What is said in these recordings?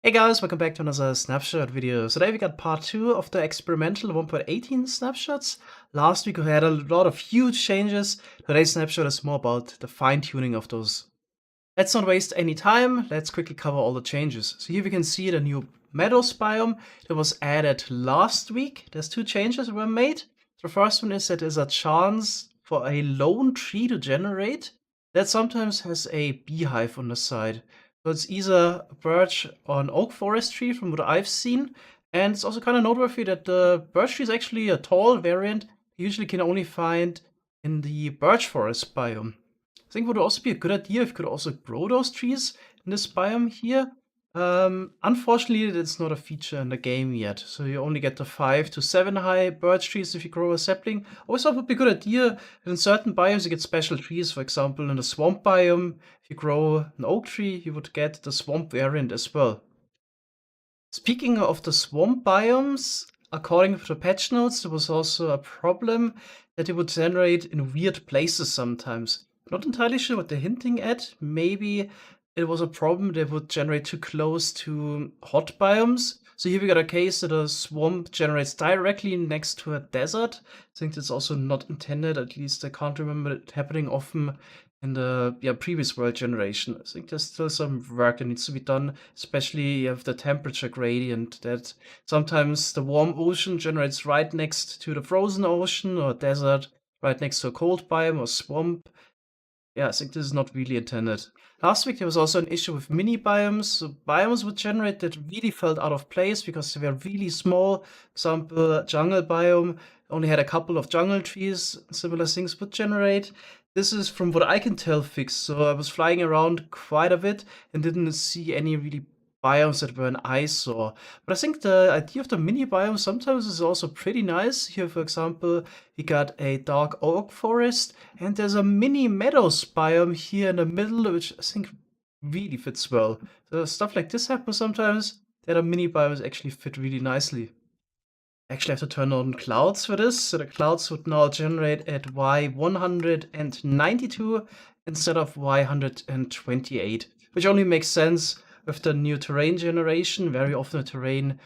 Hey guys, welcome back to another snapshot video. So today we got part 2 of the experimental 1.18 snapshots. Last week we had a lot of huge changes. Today's snapshot is more about the fine-tuning of those. Let's not waste any time, let's quickly cover all the changes. So here we can see the new meadows biome that was added last week. There's two changes that were made. The first one is that there's a chance for a lone tree to generate that sometimes has a beehive on the side. So it's either a birch or an oak forest tree from what I've seen. And it's also kind of noteworthy that the birch tree is actually a tall variant you usually can only find in the birch forest biome. I think it would also be a good idea if you could also grow those trees in this biome here. Unfortunately, that's not a feature in the game yet, so you only get the 5 to 7 high birch trees if you grow a sapling. Also, it would be a good idea that in certain biomes you get special trees. For example, in the swamp biome, if you grow an oak tree, you would get the swamp variant as well. Speaking of the swamp biomes, according to the patch notes, there was also a problem that it would generate in weird places sometimes. Not entirely sure what they're hinting at. Maybe it was a problem that would generate too close to hot biomes. So here we got a case that a swamp generates directly next to a desert. I think that's also not intended, at least I can't remember it happening often in the previous world generation. I think there's still some work that needs to be done, especially you have the temperature gradient that sometimes the warm ocean generates right next to the frozen ocean or desert, right next to a cold biome or swamp. Yeah, I think this is not really intended. Last week there was also an issue with mini biomes. So biomes would generate that really felt out of place because they were really small. For example, jungle biome only had a couple of jungle trees. Similar things would generate. This is, from what I can tell, fixed. So I was flying around quite a bit and didn't see any really biomes that were an eyesore. But I think the idea of the mini biome sometimes is also pretty nice. Here, for example, we got a dark oak forest, and there's a mini meadows biome here in the middle, which I think really fits well. So stuff like this happens sometimes, that a mini biomes actually fit really nicely. Actually, I have to turn on clouds for this, so the clouds would now generate at Y192 instead of Y128, which only makes sense with the new terrain generation. Very often the terrain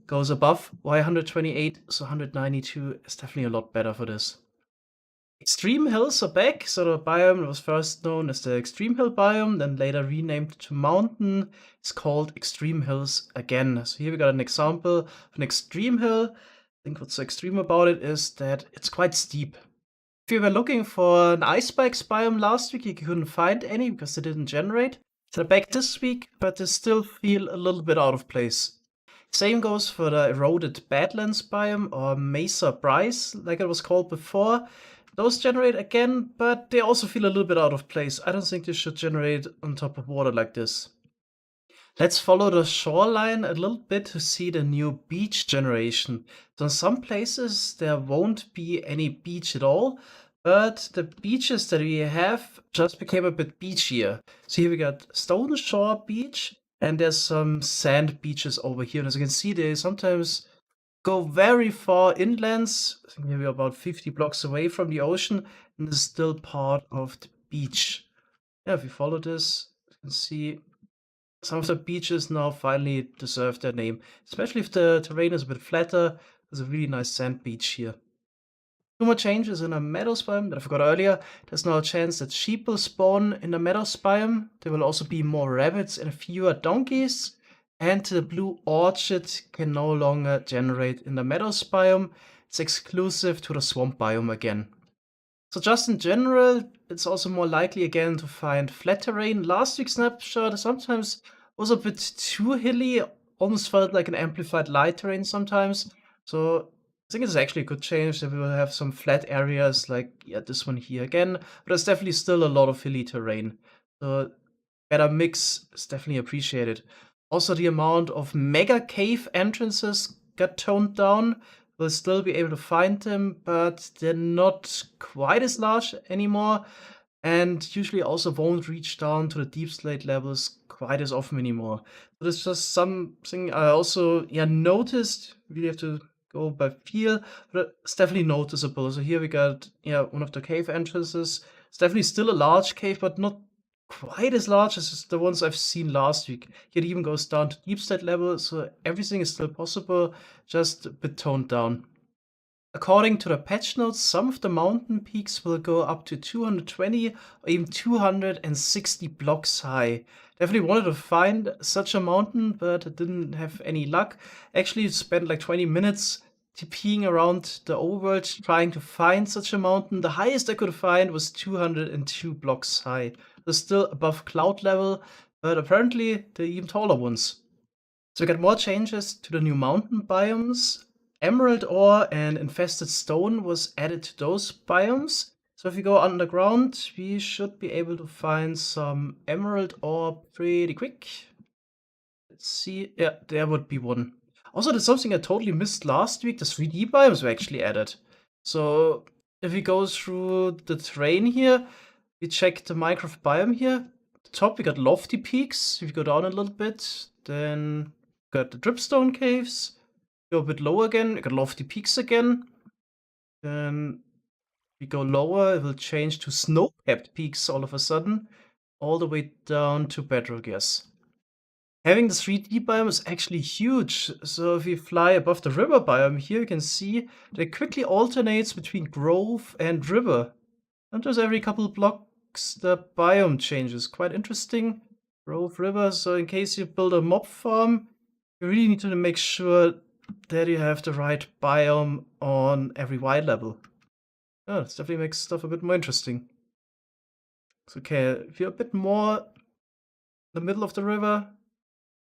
goes above Y128, so 192 is definitely a lot better for this. Extreme hills are back, so the biome was first known as the Extreme Hill biome, then later renamed to Mountain. It's called Extreme Hills again. So here we got an example of an extreme hill. I think what's so extreme about it is that it's quite steep. If you were looking for an ice spikes biome last week, you couldn't find any because they didn't generate. They're back this week, but they still feel a little bit out of place. Same goes for the eroded badlands biome or Mesa Bryce, like it was called before. Those generate again, but they also feel a little bit out of place. I don't think they should generate on top of water like this. Let's follow the shoreline a little bit to see the new beach generation. So in some places there won't be any beach at all, but the beaches that we have just became a bit beachier. So here we got Stone Shore Beach, and there's some sand beaches over here. And as you can see, they sometimes go very far inlands. I think maybe about 50 blocks away from the ocean, and it's still part of the beach. Yeah, if you follow this, you can see some of the beaches now finally deserve their name, especially if the terrain is a bit flatter. There's a really nice sand beach here. Two more changes in a meadows biome that I forgot earlier. There's now a chance that sheep will spawn in the meadows biome. There will also be more rabbits and fewer donkeys. And the blue orchid can no longer generate in the meadows biome. It's exclusive to the swamp biome again. So just in general, it's also more likely again to find flat terrain. Last week's snapshot sometimes was a bit too hilly, almost felt like an amplified light terrain sometimes. So I think it's actually a good change that we will have some flat areas like this one here again, but there's definitely still a lot of hilly terrain. So better mix is definitely appreciated. Also, the amount of mega cave entrances got toned down. We'll still be able to find them, but they're not quite as large anymore, and usually also won't reach down to the deep slate levels quite as often anymore. So that's just something I also noticed. Really have to go by feel, but it's definitely noticeable. So here we got one of the cave entrances. It's definitely still a large cave, but not quite as large as the ones I've seen last week. It even goes down to deep state level, so everything is still possible, just a bit toned down. According to the patch notes, some of the mountain peaks will go up to 220 or even 260 blocks high. Definitely wanted to find such a mountain, but didn't have any luck. Actually, spent like 20 minutes TPing around the overworld trying to find such a mountain. The highest I could find was 202 blocks high. They're still above cloud level, but apparently they're even taller ones. So we got more changes to the new mountain biomes. Emerald ore and infested stone was added to those biomes. So if we go underground, we should be able to find some emerald ore pretty quick. Let's see. Yeah, there would be one. Also, there's something I totally missed last week. The 3D biomes were actually added. So if we go through the terrain here, we check the Minecraft biome here. At the top, we got lofty peaks. If you go down a little bit, then got the dripstone caves. Go a bit lower again, we got lofty peaks again. Then we go lower, it will change to snow-capped peaks all of a sudden, all the way down to bedrock, yes. Having the 3D biome is actually huge. So if we fly above the river biome here, you can see that it quickly alternates between grove and river. And just every couple blocks, the biome changes. Quite interesting. Grove, river. So in case you build a mob farm, you really need to make sure that you have the right biome on every Y level. Oh, this definitely makes stuff a bit more interesting. So, okay, if you're a bit more in the middle of the river,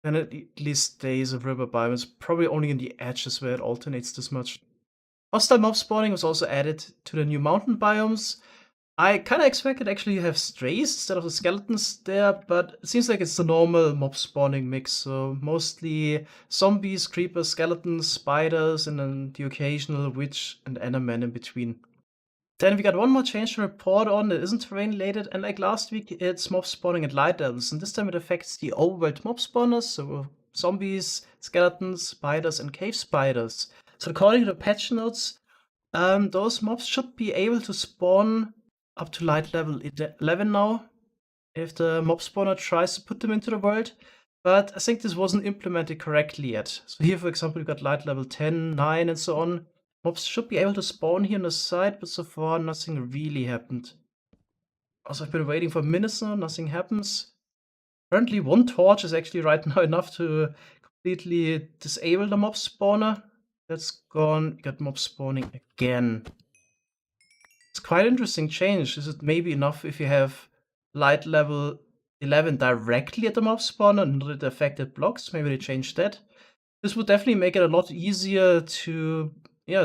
then it at least stays a river biome. It's probably only in the edges where it alternates this much. Hostile mob spawning was also added to the new mountain biomes. I kind of expected actually to have strays instead of the skeletons there, but it seems like it's the normal mob spawning mix. So mostly zombies, creepers, skeletons, spiders, and then the occasional witch and enderman in between. Then we got one more change to report on that isn't terrain related, and like last week, it's mob spawning at light levels, and this time it affects the overworld mob spawners, so zombies, skeletons, spiders, and cave spiders. So according to the patch notes, those mobs should be able to spawn up to light level 11 now, if the mob spawner tries to put them into the world. But I think this wasn't implemented correctly yet. So here, for example, we've got light level 10, 9, and so on. Mobs should be able to spawn here on the side, but so far nothing really happened. Also, I've been waiting for minutes now, nothing happens. Apparently one torch is actually right now enough to completely disable the mob spawner. That's gone. We got mob spawning again. It's quite interesting change. Is it maybe enough if you have light level 11 directly at the mob spawner and not at the affected blocks? Maybe they changed that. This would definitely make it a lot easier to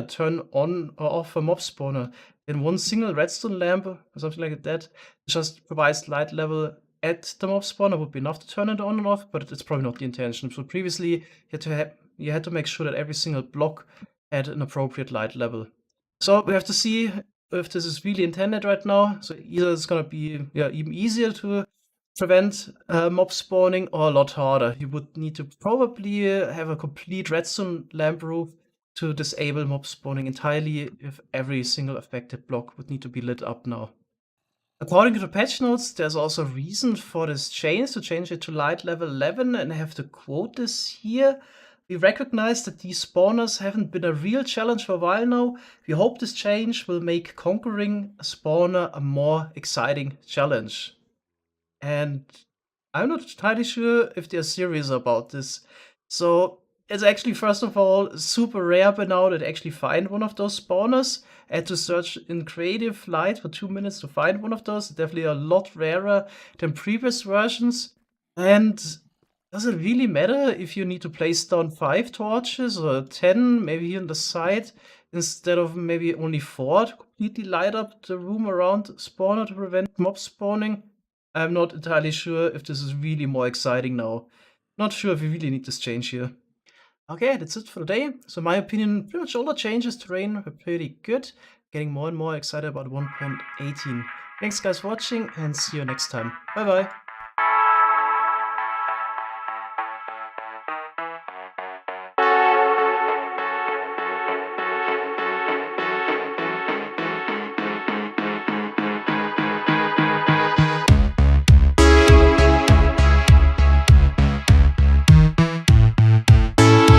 turn on or off a mob spawner. In one single redstone lamp or something like that just provides light level at the mob spawner would be enough to turn it on and off, but it's probably not the intention. So previously you had to make sure that every single block had an appropriate light level. So we have to see if this is really intended right now. So either it's gonna be even easier to prevent mob spawning or a lot harder. You would need to probably have a complete redstone lamp roof to disable mob spawning entirely if every single affected block would need to be lit up now. According to the patch notes, there's also a reason for this change, to change it to light level 11, and I have to quote this here. We recognize that these spawners haven't been a real challenge for a while now. We hope this change will make conquering a spawner a more exciting challenge. And I'm not entirely sure if they're serious about this. So it's actually, first of all, super rare by now that I actually find one of those spawners. I had to search in creative light for 2 minutes to find one of those. Definitely a lot rarer than previous versions. And does it really matter if you need to place down 5 torches or 10, maybe here on the side, instead of maybe only 4 to completely light up the room around spawner to prevent mob spawning? I'm not entirely sure if this is really more exciting now. Not sure if we really need this change here. Okay, that's it for today. So in my opinion, pretty much all the changes to Rain were pretty good. Getting more and more excited about 1.18. Thanks guys for watching and see you next time. Bye bye.